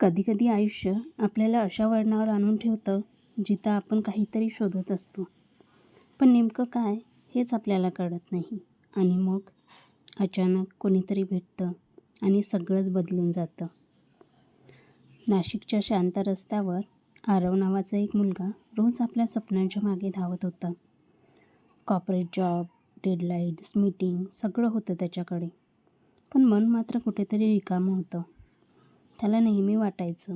कधीकधी आयुष्य आपल्याला अशा वळणावर आणून ठेवतं जिथं आपण काहीतरी शोधत असतो, पण नेमकं काय हेच आपल्याला कळत नाही. आणि मग अचानक कोणीतरी भेटतं आणि सगळंच बदलून जातं. नाशिकच्या शांत रस्त्यावर आरव नावाचा एक मुलगा रोज आपल्या स्वप्नांच्या मागे धावत होता. कॉर्पोरेट जॉब, डेडलाईन्स, मीटिंग सगळं होतं त्याच्याकडे, पण मन मात्र कुठेतरी रिकामं होतं. त्याला नेहमी वाटायचं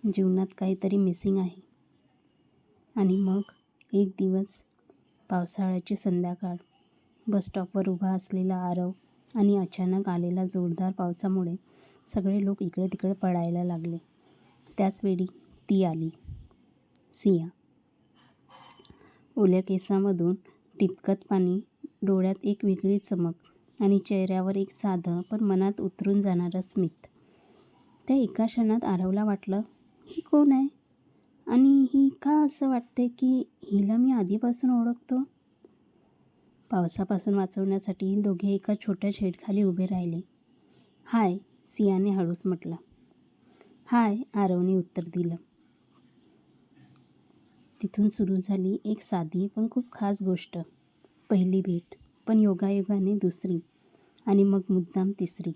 जीवनात काहीतरी मिसिंग आहे. आणि मग एक दिवस पावसाळ्याची संध्याकाळ, बसस्टॉपवर उभा असलेला आरव आणि अचानक आलेल्या जोरदार पावसामुळे सगळे लोक इकडे तिकडे पळायला लागले. त्याचवेळी ती आली, सिया. ओल्या केसांमधून टिपकत पाणी, डोळ्यात एक वेगळी चमक आणि चेहऱ्यावर एक साधं पण मनात उतरून जाणारं स्मित. त्या एका क्षणात आरवला वाटलं, ही कोण आहे आणि ही का असं वाटते की हिला मी आधीपासून ओळखतो. पावसापासून वाचवण्यासाठी दोघे एका छोट्या शेडखाली उभे राहिले. हाय, सियाने हळूच म्हटलं. हाय, आरवने उत्तर दिलं. तिथून सुरू झाली एक साधी पण खूप खास गोष्ट. पहिली भेट, पण योगायोगाने दुसरी आणि मग मुद्दाम तिसरी.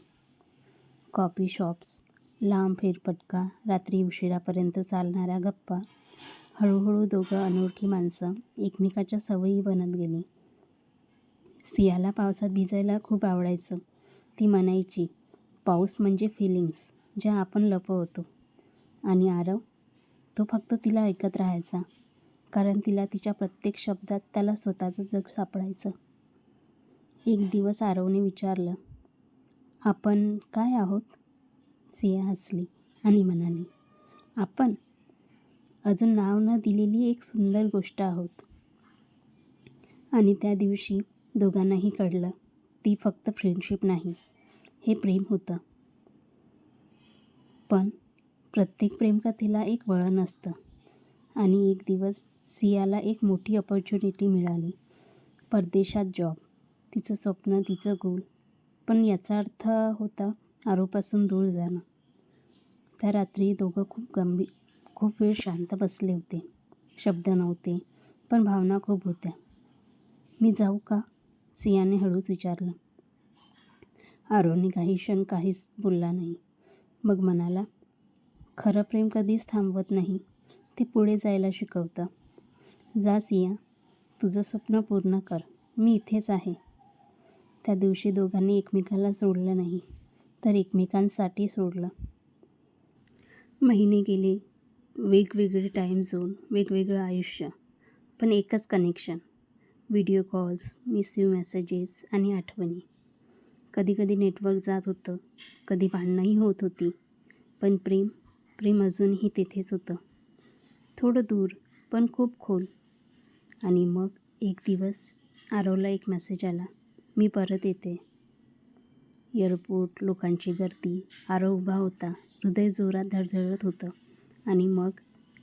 कॉफी शॉप्स, लांब फेरफटका, रात्री उशिरापर्यंत चालणाऱ्या गप्पा. हळूहळू दोघं अनोळखी माणसं एकमेकाच्या सवयी बनत गेली. सियाला पावसात भिजायला खूप आवडायचं. ती म्हणायची, पाऊस म्हणजे फिलिंग्स ज्या आपण लपवतो. आणि आरव, तो फक्त तिला ऐकत राहायचा, कारण तिला तिच्या प्रत्येक शब्दात त्याला स्वतःचं जग सापडायचं. एक दिवस आरवने विचारलं, आपण काय आहोत? सिया हसली आणि म्हणाली, आपण अजून नाव न दिलेली एक सुंदर गोष्ट आहोत. आणि त्या दिवशी दोघांनाही कळलं, ती फक्त फ्रेंडशिप नाही, हे प्रेम होतं. पण प्रत्येक प्रेमकथेला एक वळण असतं. आणि एक दिवस सियाला एक मोठी अपॉर्च्युनिटी मिळाली. परदेशात जॉब, तिचं स्वप्न, तिचं गोल. पण याचा अर्थ होता आरवपासून दूर जाणं. त्या रात्री दोघं खूप वेळ शांत बसले होते. शब्द नव्हते, पण भावना खूप होत्या. मी जाऊ का? सियाने हळूच विचारलं. आरवने काही क्षण काहीच बोलला नाही. मग म्हणाला, खरं प्रेम कधीच थांबवत नाही, ते पुढे जायला शिकवतं. जा सिया, तुझं स्वप्न पूर्ण कर, मी इथेच आहे. त्या दिवशी दोघांनी एकमेकाला सोडलं नाही, तर एकमेकांसाठी सोडलं. महिने गेले, वेगवेगळे टाईम झोन, वेगवेगळं आयुष्य, पण एकच connection. Video calls, miss you messages आणि आठवणी. कधीकधी नेटवर्क जात होतं, कधी भांडणंही होत होती, पण प्रेम अजूनही तिथेच होतं. थोडं दूर, पण खूप खोल. आणि मग एक दिवस आरवला एक मेसेज आला, मी परत येते. एअरपोर्ट, लोकांची गर्दी. आरव उभा होता, हृदय जोरात धडधडत होतं. आणि मग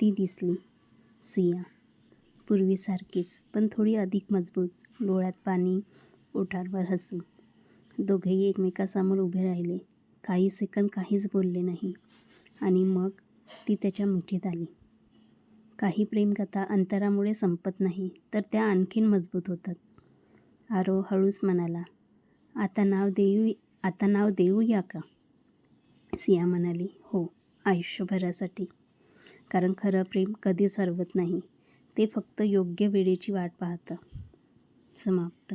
ती दिसली, सिया. पूर्वीसारखीच, पण थोडी अधिक मजबूत. डोळ्यात पाणी, ओठांवर हसू. दोघेही एकमेकांसमोर उभे राहिले. काही सेकंद काहीच बोलले नाही. आणि मग ती त्याच्या मिठीत आली. काही प्रेमकथा अंतरामुळे संपत नाही, तर त्या आणखीन मजबूत होतात. आरव हळूच म्हणाला, आता नाव देऊया का? सिया म्हणाली, हो, आयुष्यभरासाठी. कारण खरं प्रेम कधीच हरवत नाही, ते फक्त योग्य वेळेची वाट पाहतं. समाप्त.